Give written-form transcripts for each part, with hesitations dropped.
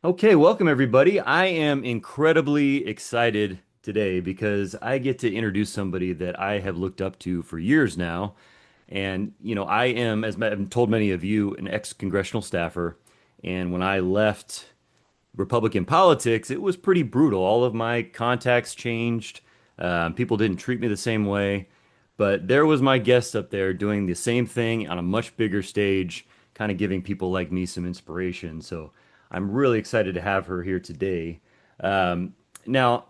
Okay, welcome everybody. I am incredibly excited today because I get to introduce somebody that I have looked up to for years now. And, I am, as I've told many of you, an ex-congressional staffer. And when I left Republican politics, it was pretty brutal. All of my contacts changed. People didn't treat me the same way. But there was my guest up there doing the same thing on a much bigger stage, kind of giving people like me some inspiration. So I'm really excited to have her here today. Now,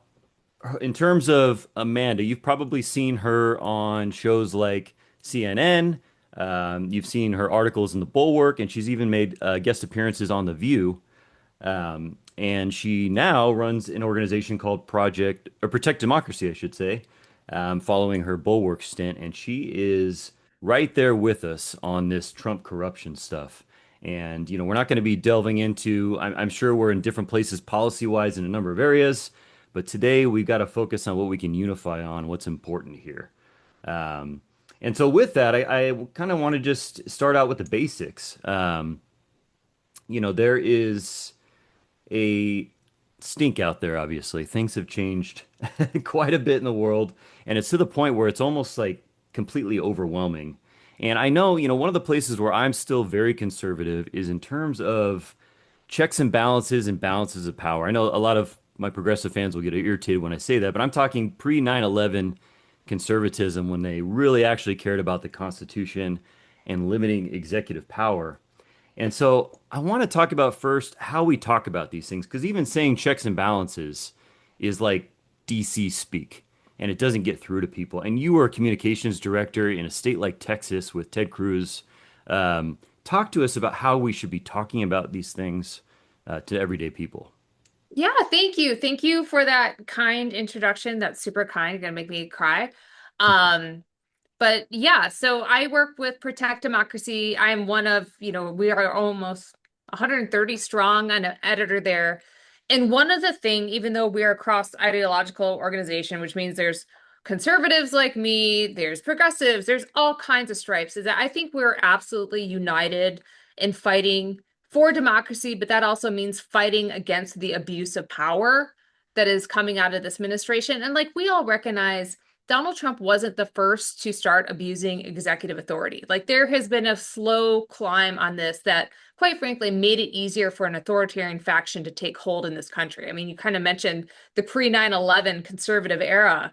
in terms of Amanda, you've probably seen her on shows like CNN. You've seen her articles in the Bulwark, and she's even made guest appearances on The View. And she now runs an organization called Project or Protect Democracy, I should say, following her Bulwark stint. And she is right there with us on this Trump corruption stuff. And, we're not going to be delving into, I'm sure we're in different places policy wise in a number of areas, but today we've got to focus on what we can unify on, what's important here. And so, with that, I kind of want to just start out with the basics. There is a stink out there, obviously. Things have changed quite a bit in the world, and it's to the point where it's almost like completely overwhelming. And I know, one of the places where I'm still very conservative is in terms of checks and balances of power. I know a lot of my progressive fans will get irritated when I say that, but I'm talking pre 9/11 conservatism when they really actually cared about the Constitution and limiting executive power. And so I want to talk about first how we talk about these things, because even saying checks and balances is like DC speak, and it doesn't get through to people. And you were a communications director in a state like Texas with Ted Cruz. Talk to us about how we should be talking about these things to everyday people. Yeah, thank you. Thank you for that kind introduction. That's super kind. Gonna make me cry. Um, but yeah, so I work with Protect Democracy. I am one of, we are almost 130 strong and an editor there. And one of the thing, even though we are a cross ideological organization, which means there's conservatives like me, there's progressives, there's all kinds of stripes, is that I think we're absolutely united in fighting for democracy, but that also means fighting against the abuse of power that is coming out of this administration. And like we all recognize, Donald Trump wasn't the first to start abusing executive authority. Like there has been a slow climb on this that, quite frankly, made it easier for an authoritarian faction to take hold in this country. I mean, you kind of mentioned the pre 9/11 conservative era,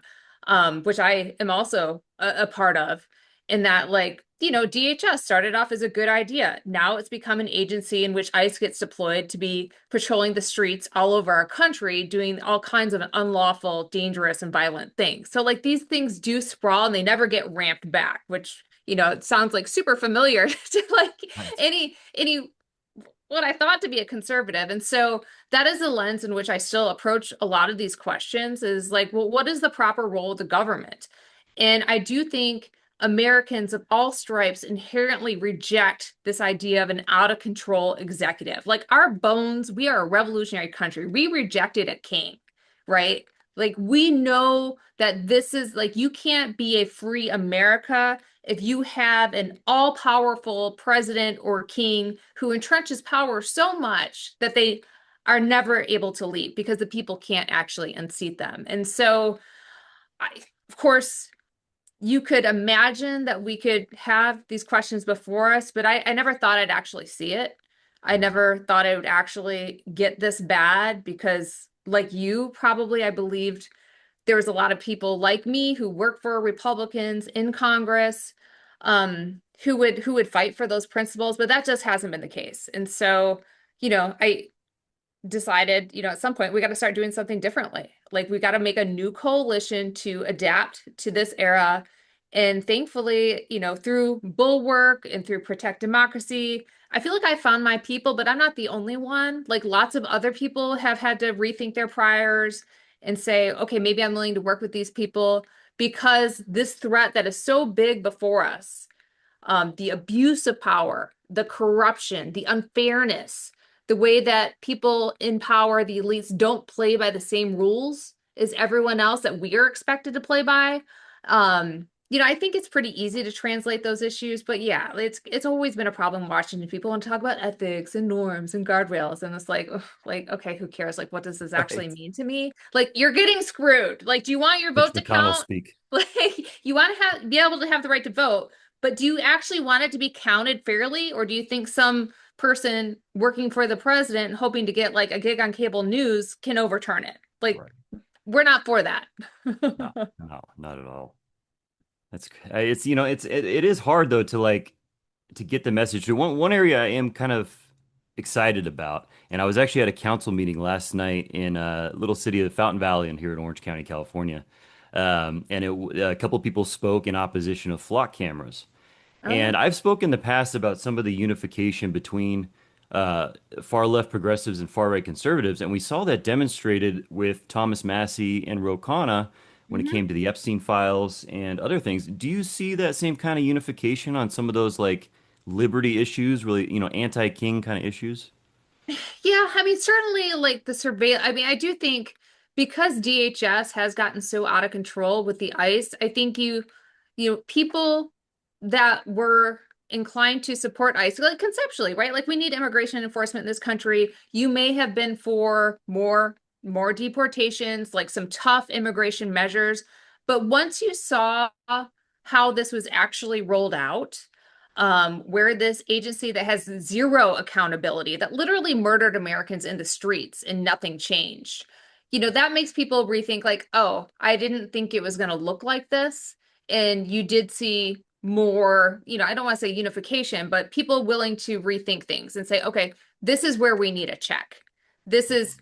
which I am also a part of, in that, like, DHS started off as a good idea. Now it's become an agency in which ICE gets deployed to be patrolling the streets all over our country, doing all kinds of unlawful, dangerous, and violent things. So, like, these things do sprawl and they never get ramped back, which, it sounds like super familiar to like Right. any what I thought to be a conservative. And so that is the lens in which I still approach a lot of these questions is like, well, what is the proper role of the government? And I do think Americans of all stripes inherently reject this idea of an out of control executive. Like our bones, we are a revolutionary country. We rejected a king, right? Like we know that this is like you can't be a free America if you have an all powerful president or king who entrenches power so much that they are never able to leave because the people can't actually unseat them. And so, I, of course, you could imagine that we could have these questions before us, but I never thought I'd actually see it. I never thought it would actually get this bad because, like you, probably I believed there was a lot of people like me who work for Republicans in Congress, who would fight for those principles, but that just hasn't been the case. And so, I decided, at some point we got to start doing something differently. Like we got to make a new coalition to adapt to this era. And thankfully, through Bulwark and through Protect Democracy, I feel like I found my people, but I'm not the only one. Like lots of other people have had to rethink their priors and say, okay, maybe I'm willing to work with these people because this threat that is so big before us, the abuse of power, the corruption, the unfairness, the way that people in power, the elites, don't play by the same rules as everyone else that we are expected to play by. I think it's pretty easy to translate those issues, but yeah, it's always been a problem watching people want to talk about ethics and norms and guardrails, and it's like, ugh, like, okay, who cares? Like, what does this actually Right. mean to me? Like, you're getting screwed. Like, do you want your Mitch vote to McConnell count? speak. Like, you want to be able to have the right to vote, but do you actually want it to be counted fairly, or do you think some person working for the president hoping to get like a gig on cable news can overturn it? Like, Right. we're not for that. No, no, not at all. That's it's it is hard though to like to get the message. One area I am kind of excited about, and I was actually at a council meeting last night in a little city of Fountain Valley in here in Orange County, California. A couple people spoke in opposition of flock cameras. Oh yeah. And I've spoken in the past about some of the unification between uh, far left progressives and far right conservatives, and we saw that demonstrated with Thomas Massey and Ro Khanna when it Mhm. came to the Epstein files and other things. Do you see that same kind of unification on some of those like liberty issues, really, anti-king kind of issues? Yeah, I mean, certainly like the surveil. I mean, I do think because DHS has gotten so out of control with the ICE, I think people that were inclined to support ICE, like conceptually, right? Like we need immigration enforcement in this country. You may have been for more deportations, like some tough immigration measures, but once you saw how this was actually rolled out, where this agency that has zero accountability, that literally murdered Americans in the streets and nothing changed, that makes people rethink, like, oh, I didn't think it was going to look like this. And you did see more, I don't want to say unification, but people willing to rethink things and say, okay, this is where we need a check. This is,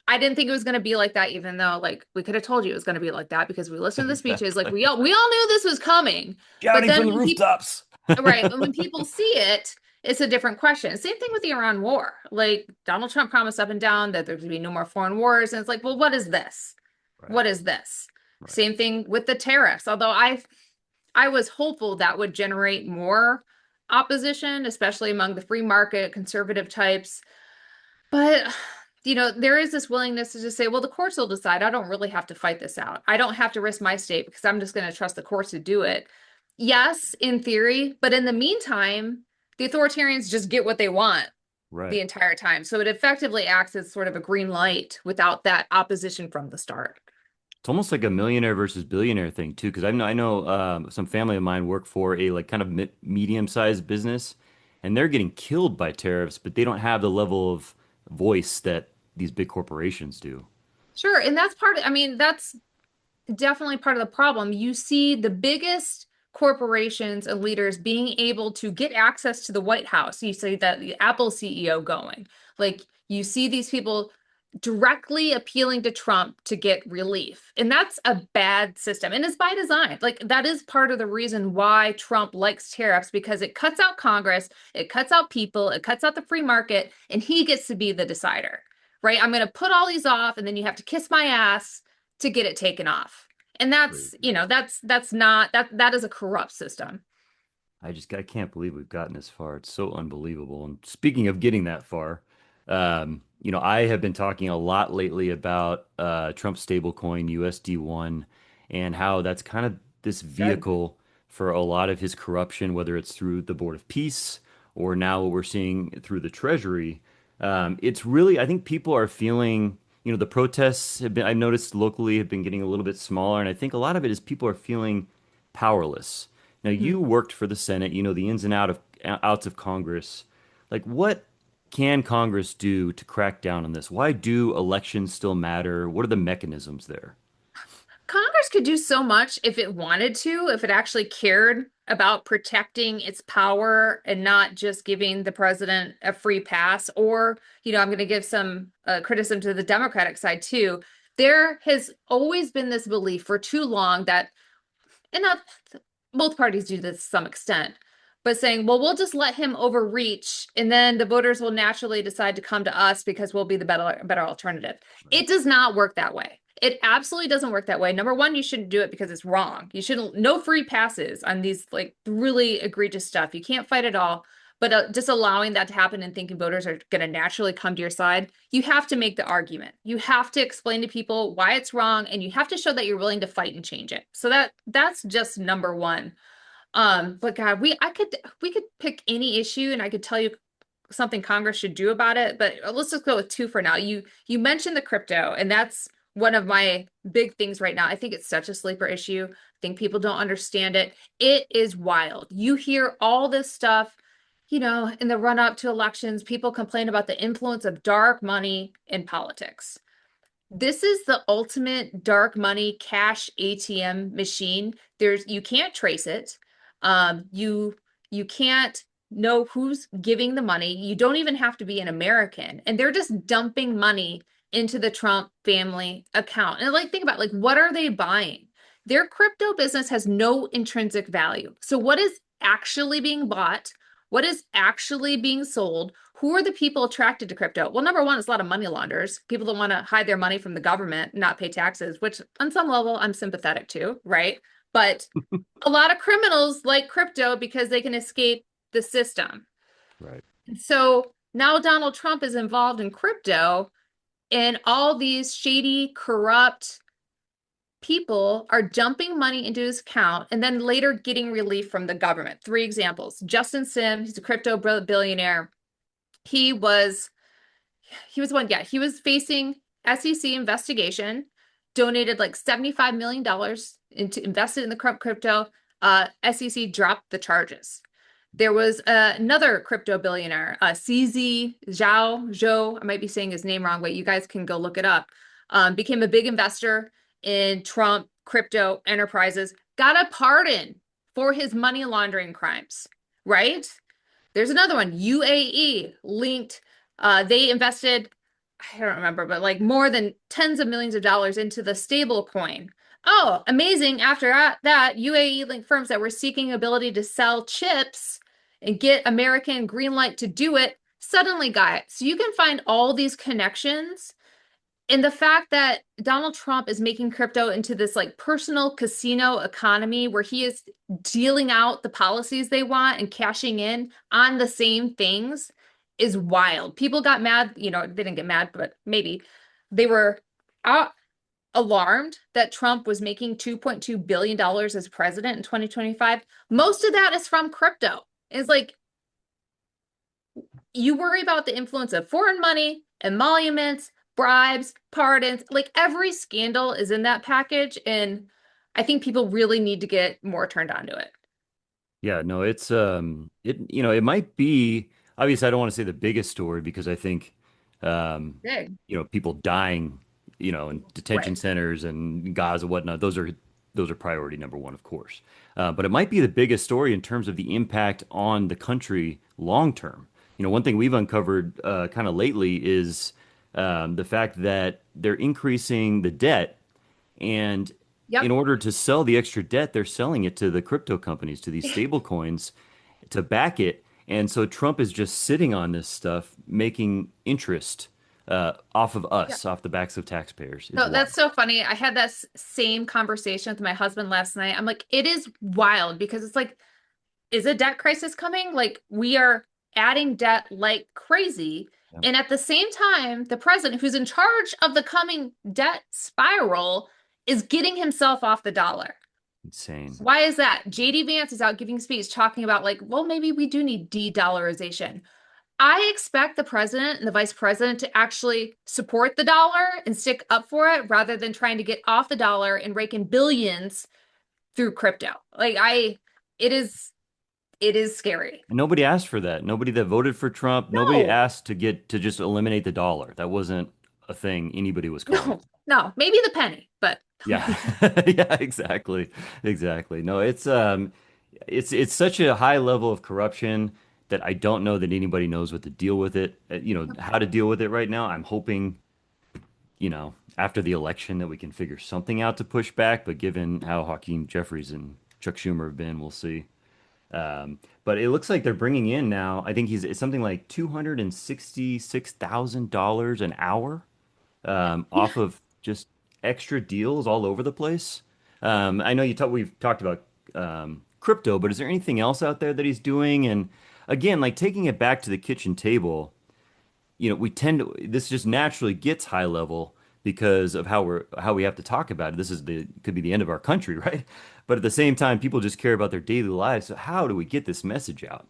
I didn't think it was going to be like that, even though like we could have told you it was going to be like that because we listened to the speeches, like Exactly. we all knew this was coming. But Shouting then from the when people rooftops. Right. And when people see it, it's a different question. Same thing with the Iran war. Like Donald Trump promised up and down that there's going to be no more foreign wars. And it's like, well, what is this? Right, What is this? right. Same thing with the tariffs. Although I was hopeful that would generate more opposition, especially among the free market conservative types. But there is this willingness to just say, well, the courts will decide. I don't really have to fight this out. I don't have to risk my state because I'm just going to trust the courts to do it. Yes, in theory, but in the meantime, the authoritarians just get what they want the Right. entire time. So it effectively acts as sort of a green light without that opposition from the start. It's almost like a millionaire versus billionaire thing too, because I know some family of mine work for a like kind of medium-sized business, and they're getting killed by tariffs, but they don't have the level of voice that these big corporations do. Sure, and I mean, that's definitely part of the problem. You see the biggest corporations and leaders being able to get access to the White House. You see that the Apple CEO going. Like you see these people directly appealing to Trump to get relief. And that's a bad system. And it's by design. Like that is part of the reason why Trump likes tariffs because it cuts out Congress, it cuts out people, it cuts out the free market, and he gets to be the decider. Right? I'm going to put all these off and then you have to kiss my ass to get it taken off. And that's, Crazy. that's not that is a corrupt system. I can't believe we've gotten this far. It's so unbelievable. And speaking of getting that far, I have been talking a lot lately about Trump's stablecoin USD1 and how that's kind of this Good. vehicle for a lot of his corruption, whether it's through the Board of Peace or now what we're seeing through the Treasury. It's really, I think people are feeling, the protests have been, I've noticed locally have been getting a little bit smaller. And I think a lot of it is people are feeling powerless. Now, Hmm. you worked for the Senate, you know the ins and outs of Congress. Like, what can Congress do to crack down on this? Why do elections still matter? What are the mechanisms there? Congress could do so much if it wanted to, if it actually cared about protecting its power and not just giving the president a free pass. Or, I'm going to give some criticism to the Democratic side too. There has always been this belief for too long that, and not both parties do this to some extent, but saying, well, we'll just let him overreach and then the voters will naturally decide to come to us because we'll be the better alternative. Right. It does not work that way. It absolutely doesn't work that way. Number one, you shouldn't do it because it's wrong. You shouldn't, no free passes on these like really egregious stuff. You can't fight it all. but just allowing that to happen and thinking voters are going to naturally come to your side, you have to make the argument. You have to explain to people why it's wrong, and you have to show that you're willing to fight and change it. So that's just number one. But God, we could pick any issue and I could tell you something Congress should do about it, but let's just go with two for now. You mentioned the crypto, and that's one of my big things right now. I think it's such a sleeper issue. I think people don't understand it. It is wild. You hear all this stuff, in the run up to elections, people complain about the influence of dark money in politics. This is the ultimate dark money cash ATM machine. You can't trace it. You can't know who's giving the money. You don't even have to be an American. And they're just dumping money into the Trump family account. And like think about like what are they buying? Their crypto business has no intrinsic value. So what is actually being bought? What is actually being sold? Who are the people attracted to crypto? Well, number one, it's a lot of money launderers, people that want to hide their money from the government, not pay taxes, which on some level I'm sympathetic to, right? But a lot of criminals like crypto because they can escape the system. Right. So now Donald Trump is involved in crypto, and all these shady, corrupt people are dumping money into his account and then later getting relief from the government. Three examples. Justin Sim, he's a crypto billionaire. He was he was facing SEC investigation, donated like $75 million into invested in the crypto. SEC dropped the charges. There was another crypto billionaire, CZ Zhao, I might be saying his name wrong, but you guys can go look it up. Became a big investor in Trump crypto enterprises, got a pardon for his money laundering crimes, right? There's another one, UAE linked. They invested, I don't remember, but like more than tens of millions of dollars into the stable coin. Oh, amazing. After that, UAE linked firms that were seeking ability to sell chips and get American green light to do it suddenly got it. So you can find all these connections. And the fact that Donald Trump is making crypto into this like personal casino economy where he is dealing out the policies they want and cashing in on the same things is wild. People got mad, they didn't get mad, but maybe they were alarmed that Trump was making $2.2 billion as president in 2025. Most of that is from crypto. It's like you worry about the influence of foreign money, emoluments, bribes, pardons, like every scandal is in that package. And I think people really need to get more turned on to it. Yeah, no, it's it might be obviously I don't want to say the biggest story because I think um Big. people dying, in detention Right. centers and Gaza and whatnot, those are priority number one, of course. But it might be the biggest story in terms of the impact on the country long term. One thing we've uncovered kind of lately is the fact that they're increasing the debt and in Yep. order to sell the extra debt, they're selling it to the crypto companies, to these stable coins to back it. And so Trump is just sitting on this stuff, making interest off of Yeah. us, off the backs of taxpayers. It's So that's wild. so funny. I had that same conversation with my husband last night. I'm like, it is wild because it's like, is a debt crisis coming? Like, we are adding debt like crazy. Yeah, And at the same time, the president, who's in charge of the coming debt spiral, is getting himself off the dollar. insane. Why is that? JD Vance is out giving speech talking about, like, well, maybe we do need de-dollarization. I expect the president and the vice president to actually support the dollar and stick up for it rather than trying to get off the dollar and rake in billions through crypto. It is, it is scary. And nobody asked for that. Nobody that voted for Trump, nobody No, asked to just eliminate the dollar. That wasn't a thing anybody was calling no, no. Maybe the penny, but Yeah. Yeah, exactly. Exactly. No, it's such a high level of corruption that I don't know that anybody knows what to deal with it, how to deal with it right now. I'm hoping, after the election that we can figure something out to push back, but given how Hakeem Jeffries and Chuck Schumer have been, we'll see. But it looks like they're bringing in now, I think it's something like $266,000 an hour yeah. off of just extra deals all over the place. I know we've talked about crypto, but is there anything else out there that he's doing? And again, like taking it back to the kitchen table, we tend to, this just naturally gets high level because of how we have to talk about it. This is the could be the end of our country, right? But at the same time, people just care about their daily lives. So how do we get this message out?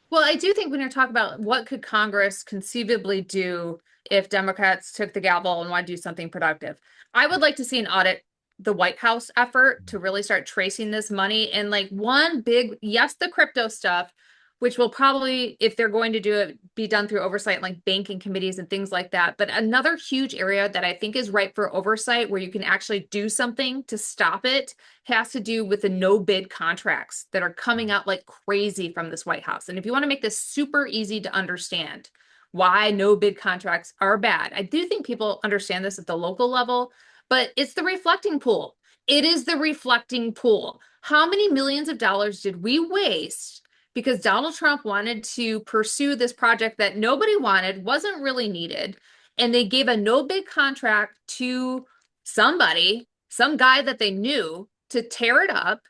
Well, I do think when you're talking about what could Congress conceivably do if Democrats took the gavel and want to do something productive, I would like to see an audit the White House effort to really start tracing this money and like one big, yes, the crypto stuff, which will probably, if they're going to do it, be done through oversight like banking committees and things like that. But another huge area that I think is ripe for oversight where you can actually do something to stop it has to do with the no bid contracts that are coming out like crazy from this White House. And if you want to make this super easy to understand why no bid contracts are bad, I do think people understand this at the local level, but it's the reflecting pool. It is the reflecting pool. How many millions of dollars did we waste because Donald Trump wanted to pursue this project that nobody wanted, wasn't really needed, and they gave a no bid contract to somebody, some guy that they knew to tear it up,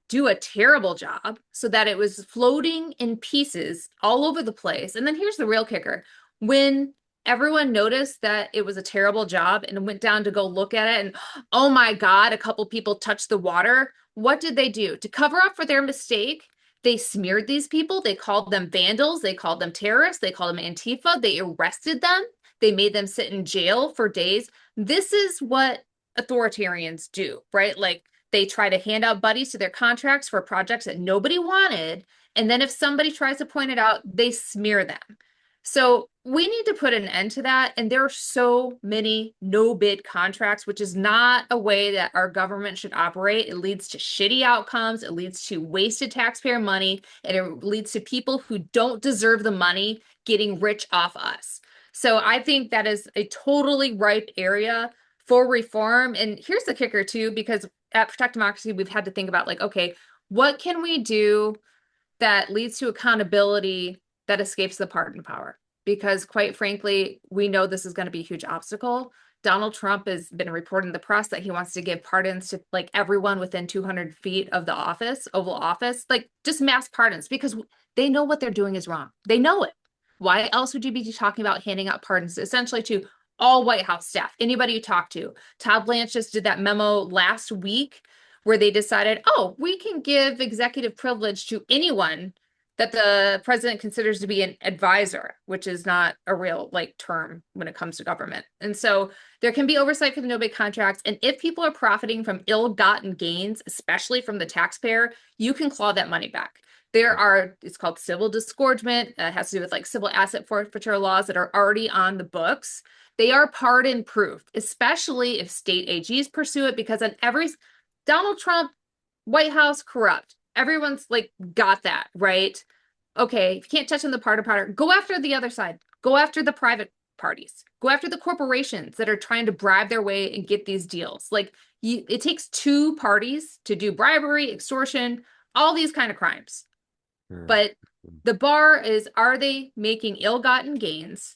do a terrible job so that it was floating in pieces all over the place. And then here's the real kicker. When everyone noticed that it was a terrible job and went down to go look at it, and oh my God, a couple people touched the water, what did they do? To cover up for their mistake, they smeared these people. They called them vandals. They called them terrorists. They called them Antifa. They arrested them. They made them sit in jail for days. This is what authoritarians do, right? Like they try to hand out buddies to their contracts for projects that nobody wanted. And then if somebody tries to point it out, they smear them. So we need to put an end to that. And there are so many no bid contracts, which is not a way that our government should operate. It leads to shitty outcomes. It leads to wasted taxpayer money. And it leads to people who don't deserve the money getting rich off us. So I think that is a totally ripe area for reform. And here's the kicker too, because at Protect Democracy, we've had to think about like, okay, what can we do that leads to accountability that escapes the pardon power? Because quite frankly, we know this is going to be a huge obstacle. Donald Trump has been reporting in the press that he wants to give pardons to like everyone within 200 feet of the office, Oval Office, like just mass pardons because they know what they're doing is wrong. They know it. Why else would you be talking about handing out pardons essentially to all White House staff, anybody you talk to? Todd Blanche just did that memo last week where they decided, oh, we can give executive privilege to anyone that the president considers to be an advisor, which is not a real like term when it comes to government. And so there can be oversight for the no bid contracts. And if people are profiting from ill-gotten gains, especially from the taxpayer, you can claw that money back. There are, it's called civil disgorgement. It has to do with like civil asset forfeiture laws that are already on the books. They are pardon proof, especially if state AGs pursue it, because on every Donald Trump, White House, corrupt. Everyone's like got that, right? Okay, if you can't touch on the pardon powder, go after the other side. Go after the private parties. Go after the corporations that are trying to bribe their way and get these deals. Like it takes two parties to do bribery, extortion, all these kind of crimes. Sure. But the bar is, are they making ill-gotten gains?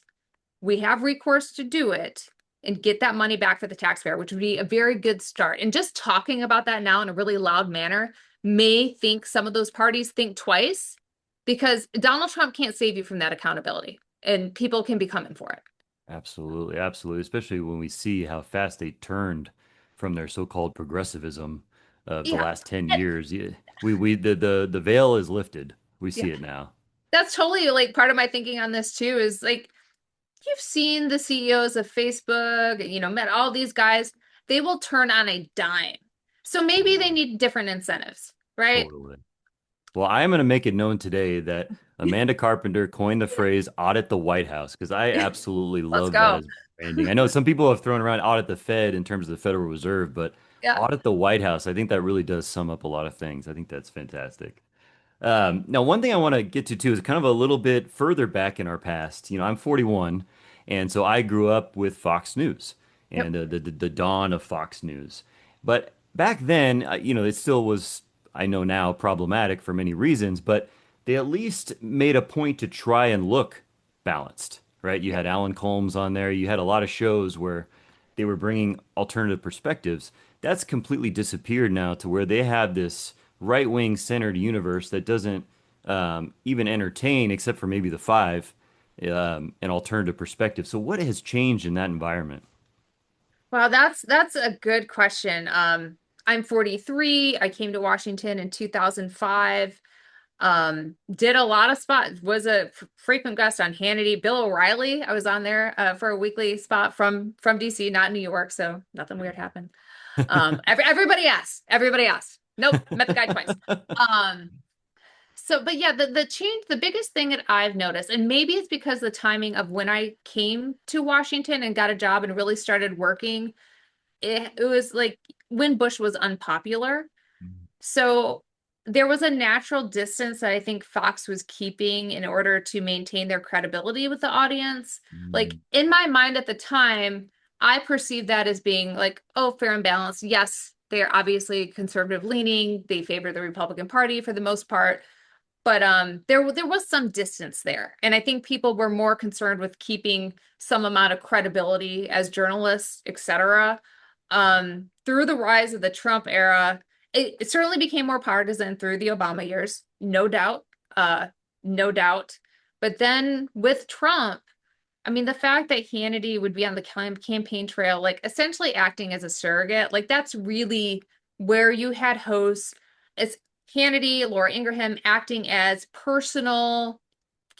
We have recourse to do it and get that money back for the taxpayer, which would be a very good start. And just talking about that now in a really loud manner may think some of those parties think twice because Donald Trump can't save you from that accountability and people can be coming for it. Absolutely, absolutely. Especially when we see how fast they turned from their so-called progressivism of the Yeah. last 10 years. Yeah, the veil is lifted. We Yeah. see it now. That's totally like part of my thinking on this too is like you've seen the CEOs of Facebook, met all these guys, they will turn on a dime. So maybe they Totally. need different incentives, right? Totally. Well, I am going to make it known today that Amanda Carpenter coined the phrase audit the White House because I absolutely Let's love that go. as branding. I know some people have thrown around audit the Fed in terms of the Federal Reserve, but Yeah. audit the White House, I think that really does sum up a lot of things. I think that's fantastic. Now, one thing I want to get to too is kind of a little bit further back in our past. I'm 41, and so I grew up with Fox News Yep. and the dawn of Fox News. But back then, it still was, I know now, problematic for many reasons, but they at least made a point to try and look balanced, right? You Yep. had Alan Colmes on there. You had a lot of shows where they were bringing alternative perspectives. That's completely disappeared now to where they have this right-wing centered universe that doesn't even entertain, except for maybe the five, an alternative perspective. So what has changed in that environment? Wow, that's a good question. I'm 43. I came to Washington in 2005. Did a lot of spots, was a frequent guest on Hannity. Bill O'Reilly, I was on there for a weekly spot from DC, not New York, so nothing weird happened. Everybody asked. Everybody asked. Nope, met the guy twice. Um, but yeah, the change, the biggest thing that I've noticed, and maybe it's because the timing of when I came to Washington and got a job and really started working, it was like when Bush was unpopular. So there was a natural distance that I think Fox was keeping in order to maintain their credibility with the audience. Like Mm, in my mind at the time, I perceived that as being like, oh, fair and balanced. Yes, they're obviously conservative leaning. They favor the Republican Party for the most part, but there was some distance there, and I think people were more concerned with keeping some amount of credibility as journalists, etc. Through the rise of the Trump era, it certainly became more partisan through the Obama years, no doubt, uh, no doubt. But then with Trump, I mean, the fact that Hannity would be on the campaign trail, like essentially acting as a surrogate, like that's really where you had hosts. It's Hannity, Laura Ingraham acting as personal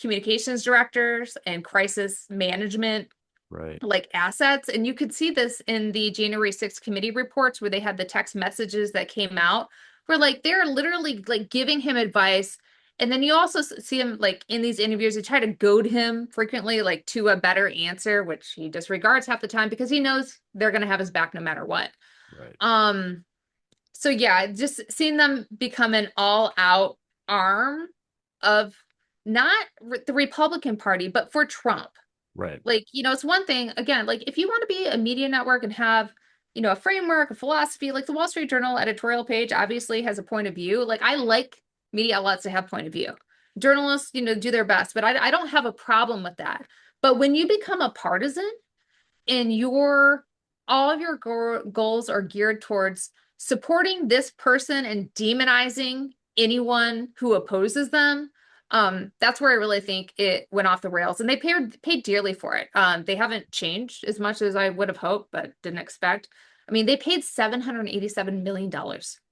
communications directors and crisis management right, like assets. And you could see this in the January 6th committee reports where they had the text messages that came out where like they're literally like giving him advice. And then you also see him like in these interviews, they try to goad him frequently like to a better answer, which he disregards half the time because he knows they're going to have his back no matter what. right, Um, so yeah, just seeing them become an all-out arm of not the Republican Party, but for Trump. right, Like, it's one thing, again, like if you want to be a media network and have, a framework, a philosophy, like the Wall Street Journal editorial page obviously has a point of view. Like I like media outlets to have point of view. Journalists, do their best, but I don't have a problem with that. But when you become a partisan and all of your goals are geared towards supporting this person and demonizing anyone who opposes them, that's where I really think it went off the rails, and they paid dearly for it. They haven't changed as much as I would have hoped, but didn't expect. I mean, they paid $787 million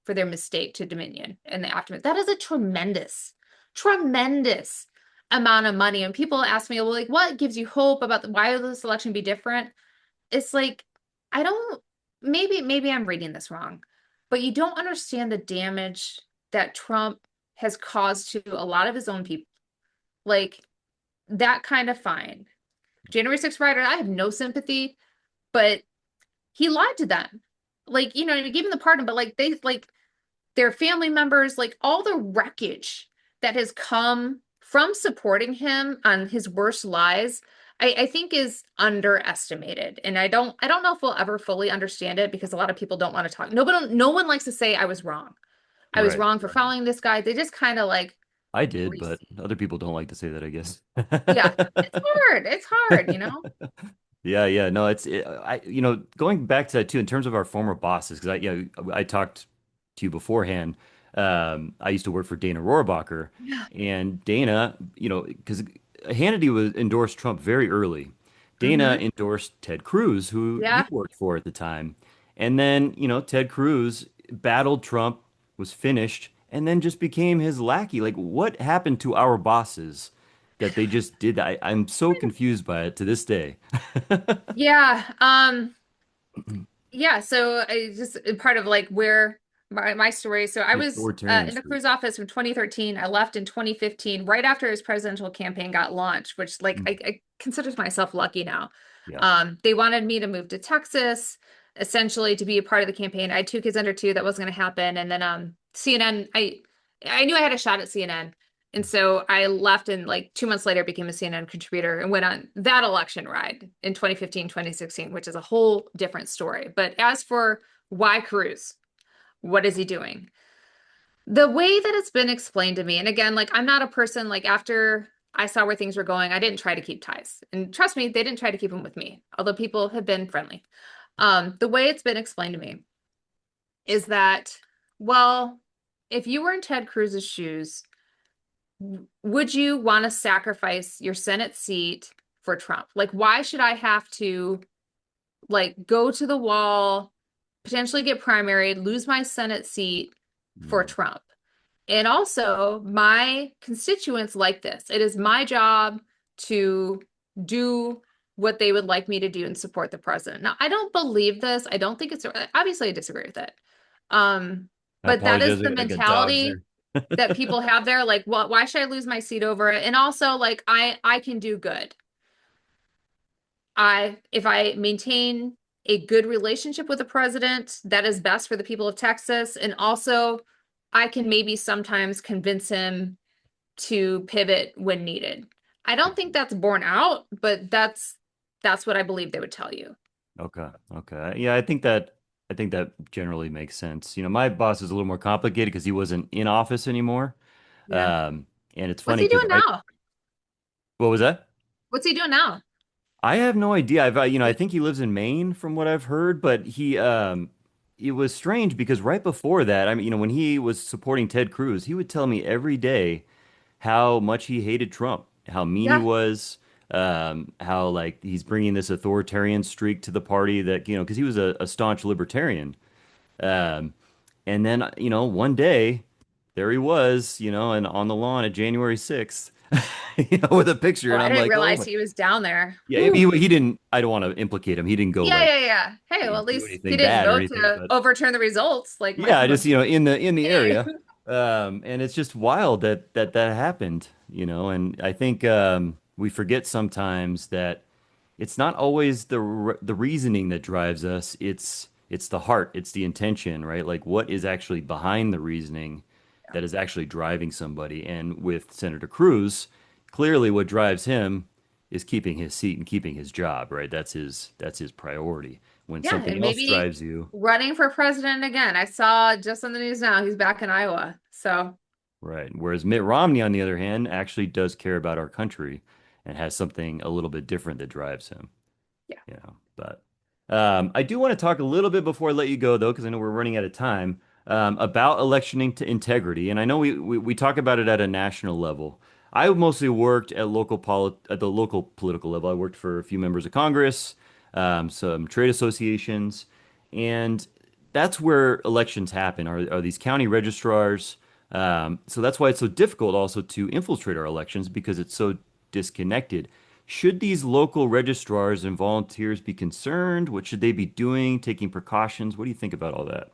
for their mistake to Dominion in the aftermath. That is a tremendous amount of money. And people ask me, well, like, what gives you hope about why will this election be different? It's like, I don't, maybe I'm reading this wrong, but you don't understand the damage that Trump has caused to a lot of his own people. Like that kind of fine. January 6th rider, I have no sympathy, but he lied to them. Like, he gave him the pardon, but like they like their family members, like all the wreckage that has come from supporting him on his worst lies, I think is underestimated. And I don't know if we'll ever fully understand it because a lot of people don't want to talk. No one likes to say I was wrong. I was right. wrong for following this guy. They just kind of like I did, grease. but other people don't like to say that, I guess. Yeah, it's hard. It's hard. Yeah, yeah, no, going back to that too, in terms of our former bosses, because I talked to you beforehand. I used to work for Dana Rohrabacher, Yeah. and Dana, because Hannity was endorsed Trump very early. Dana Hmm. endorsed Ted Cruz, who you Yeah. worked for at the time, and then Ted Cruz battled Trump, was finished, and then just became his lackey. Like, what happened to our bosses that they just did that? I'm so confused by it to this day. Yeah. Yeah, so I just part of like where my story. So I The was authoritarian in the streak. Cruz office from 2013. I left in 2015, right after his presidential campaign got launched, which like Mm. I consider myself lucky now. Yeah. They wanted me to move to Texas, essentially to be a part of the campaign. I had two kids under two, that wasn't going to happen. And then CNN, I knew I had a shot at CNN. And so I left and like 2 months later became a CNN contributor and went on that election ride in 2015, 2016, which is a whole different story. But as for why Cruz, what is he doing? The way that it's been explained to me, and again, like I'm not a person like after I saw where things were going, I didn't try to keep ties. And trust me, they didn't try to keep them with me, although people have been friendly. The way it's been explained to me is that, well, if you were in Ted Cruz's shoes, would you want to sacrifice your Senate seat for Trump? Like, why should I have to like go to the wall, potentially get primaried, lose my Senate seat for Mm. Trump? And also, my constituents like this. It is my job to do what they would like me to do and support the president. Now, I don't believe this. I don't think it's obviously I disagree with it. Um, I but that is apologize. the I got dogs mentality there. that people have there. Like, well, why should I lose my seat over it? And also, like, I can do good. If I maintain a good relationship with the president, that is best for the people of Texas. And also, I can maybe sometimes convince him to pivot when needed. I don't think that's borne out, but that's what I believe they would tell you. Okay. Okay. Yeah, I think that generally makes sense. You know, my boss is a little more complicated because he wasn't in office anymore. Yeah. And it's What's funny he because doing right, now? what was that? What's he doing now? I have no idea. I think he lives in Maine from what I've heard, but it was strange because right before that, I mean, when he was supporting Ted Cruz, he would tell me every day how much he hated Trump, how mean he Yeah. was, how like he's bringing this authoritarian streak to the party that, because he was a staunch libertarian. Um, and then, one day there he was, and on the lawn at January 6th, with a picture. Oh, And I I'm didn't like, oh realize my. he was down there. Yeah, Whew. he didn't, I don't want to implicate him. He didn't go Yeah, like, yeah, yeah. Hey, well, at do least he anything didn't bad or vote anything, to but overturn the results like my yeah, just, opponent. in the Hey. area. And it's just wild that happened, and I think we forget sometimes that it's not always the reasoning that drives us. It's the heart, it's the intention, right? Like what is actually behind the reasoning that is actually driving somebody. And with Senator Cruz, clearly what drives him is keeping his seat and keeping his job, right? That's his priority. When Yeah, something and else maybe drives you, running for president again. I saw just on the news now he's back in Iowa. So, right? Whereas Mitt Romney, on the other hand, actually does care about our country and has something a little bit different that drives him. yeah. But I do want to talk a little bit before I let you go, though, because I know we're running out of time, about electioning to integrity. And I know we talk about it at a national level. I mostly worked at the local political level. I worked for a few members of Congress, some trade associations, and that's where elections happen. Are these county registrars? So that's why it's so difficult also to infiltrate our elections because it's so disconnected. Should these local registrars and volunteers be concerned? What should they be doing, taking precautions? What do you think about all that?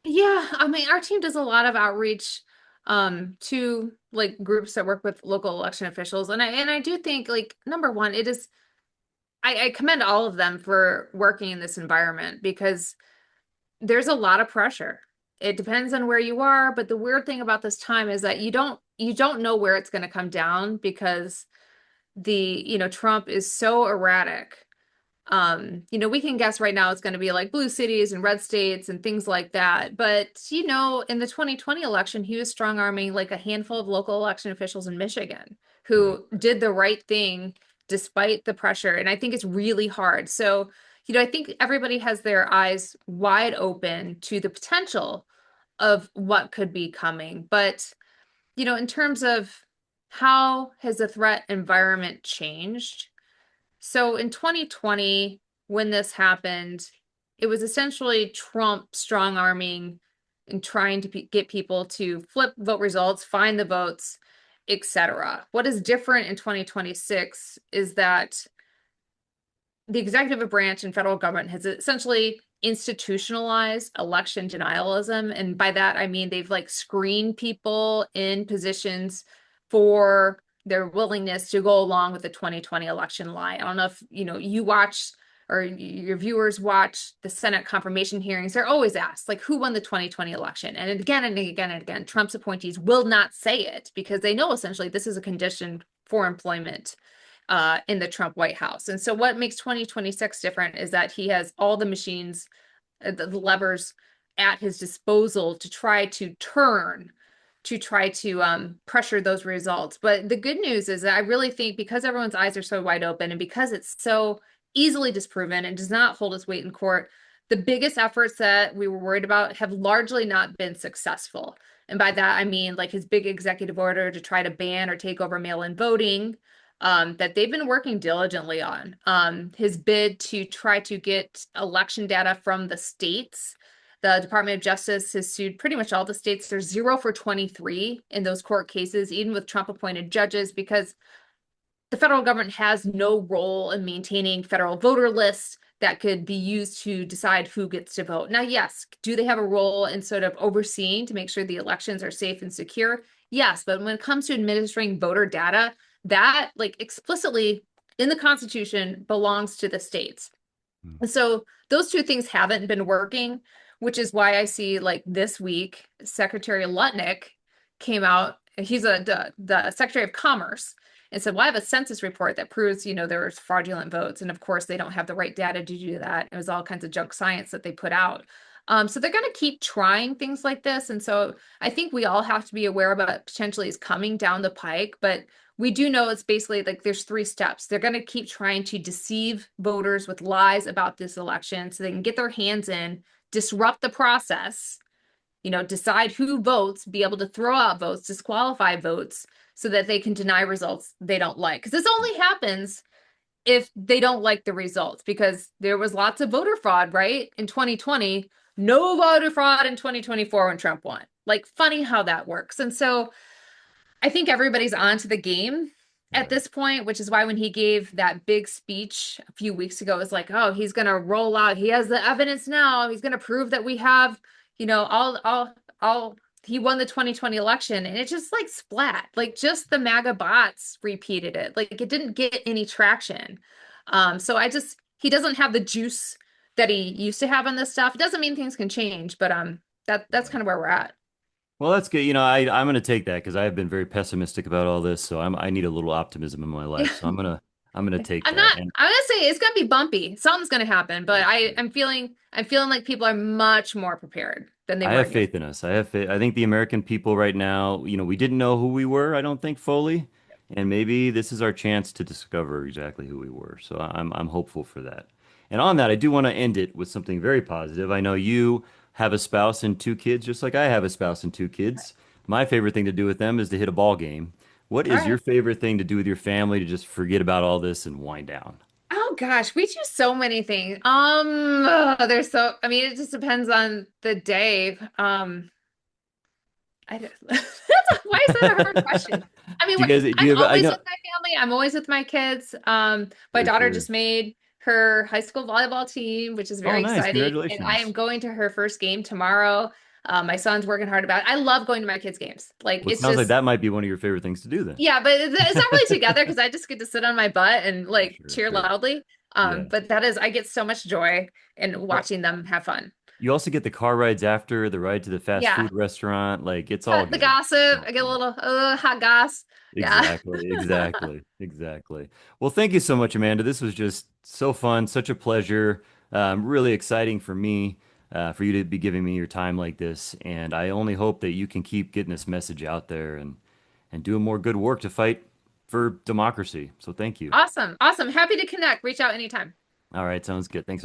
Yeah, I mean, our team does a lot of outreach to like groups that work with local election officials. And I do think like number one, it is I commend all of them for working in this environment because there's a lot of pressure. It depends on where you are, but the weird thing about this time is that you don't know where it's going to come down because Trump is so erratic. We can guess right now it's going to be like blue cities and red states and things like that. But, in the 2020 election, he was strong arming like a handful of local election officials in Michigan Right. who did the right thing despite the pressure. And I think it's really hard. So, I think everybody has their eyes wide open to the potential of what could be coming. But, in terms of how has the threat environment changed? So in 2020, when this happened, it was essentially Trump strong arming and trying to get people to flip vote results, find the votes, etc. What is different in 2026 is that the executive branch and federal government has essentially institutionalized election denialism. And by that, I mean they've like screened people in positions for their willingness to go along with the 2020 election lie. I don't know if you watch or your viewers watch the Senate confirmation hearings. They're always asked, like, who won the 2020 election? And again and again and again, Trump's appointees will not say it because they know essentially this is a condition for employment in the Trump White House. And so what makes 2026 different is that he has all the machines, the levers at his disposal to try to pressure those results. But the good news is that I really think because everyone's eyes are so wide open and because it's so easily disproven and does not hold its weight in court, the biggest efforts that we were worried about have largely not been successful. And by that, I mean like his big executive order to try to ban or take over mail-in voting, that they've been working diligently on. His bid to try to get election data from the states. The Department of Justice has sued pretty much all the states. There's 0 for 23 in those court cases, even with Trump appointed judges, because the federal government has no role in maintaining federal voter lists that could be used to decide who gets to vote. Now, yes, do they have a role in sort of overseeing to make sure the elections are safe and secure? Yes, but when it comes to administering voter data, that like explicitly in the Constitution belongs to the states. Hmm. And so those two things haven't been working, which is why I see like this week, Secretary Lutnick came out. He's the Secretary of Commerce and said, well, I have a census report that proves, there was fraudulent votes. And of course, they don't have the right data to do that. It was all kinds of junk science that they put out. So they're going to keep trying things like this. And so I think we all have to be aware of what potentially is coming down the pike. But we do know it's basically like there's 3 steps. They're going to keep trying to deceive voters with lies about this election so they can get their hands in, disrupt the process, decide who votes, be able to throw out votes, disqualify votes so that they can deny results they don't like. Because this only happens if they don't like the results, because there was lots of voter fraud, right? In 2020, no voter fraud in 2024 when Trump won. Like, funny how that works. And so I think everybody's on to the game at Right. this point, which is why when he gave that big speech a few weeks ago, it was like, oh, he's going to roll out. He has the evidence now. He's going to prove that we have, all, he won the 2020 election. And it just like splat, like just the MAGA bots repeated it. Like it didn't get any traction. So he doesn't have the juice that he used to have on this stuff. It doesn't mean things can change, but that's kind of where we're at. Well, that's good. I'm going to take that because I have been very pessimistic about all this, so I need a little optimism in my life. So I'm gonna take that. And I'm gonna say it's gonna be bumpy. Something's gonna happen, but for sure. I'm feeling like people are much more prepared than they I were have in years. faith in us. I have faith. I think the American people right now, we didn't know who we were, I don't think fully, and maybe this is our chance to discover exactly who we were. So I'm hopeful for that. And on that, I do want to end it with something very positive. I know you have a spouse and 2 kids, just like I have a spouse and 2 kids. My favorite thing to do with them is to hit a ball game. What All is your right. favorite thing to do with your family to just forget about all this and wind down? Oh gosh, we do so many things. I mean, it just depends on the day. Why is that a hard question? I mean, Do you guys, do I'm you have, I always know, with my family. I'm always with my kids. My for daughter sure. just made her high school volleyball team, which is Oh, very nice. exciting. And I am Congratulations. going to her first game tomorrow. My son's working hard about it. I love going to my kids' games. Like Well, it it's sounds like just that might be one of your favorite things to do then. yeah, but it's not really together because I just get to sit on my butt and For like sure, cheer sure. loudly. Yeah. But that is I get so much joy in Well, watching them have fun. you also get the car rides after, the ride to the fast Yeah. food restaurant. Like it's all Cut the good. It's gossip. all I get a fun. little hot goss. Yeah. Exactly, exactly, exactly. Well, thank you so much, Amanda. This was just so fun, such a pleasure. Really exciting for me, for you to be giving me your time like this. And I only hope that you can keep getting this message out there and doing more good work to fight for democracy. So thank you. Awesome. Awesome. Happy to connect. Reach out anytime. All right, sounds good. Thanks.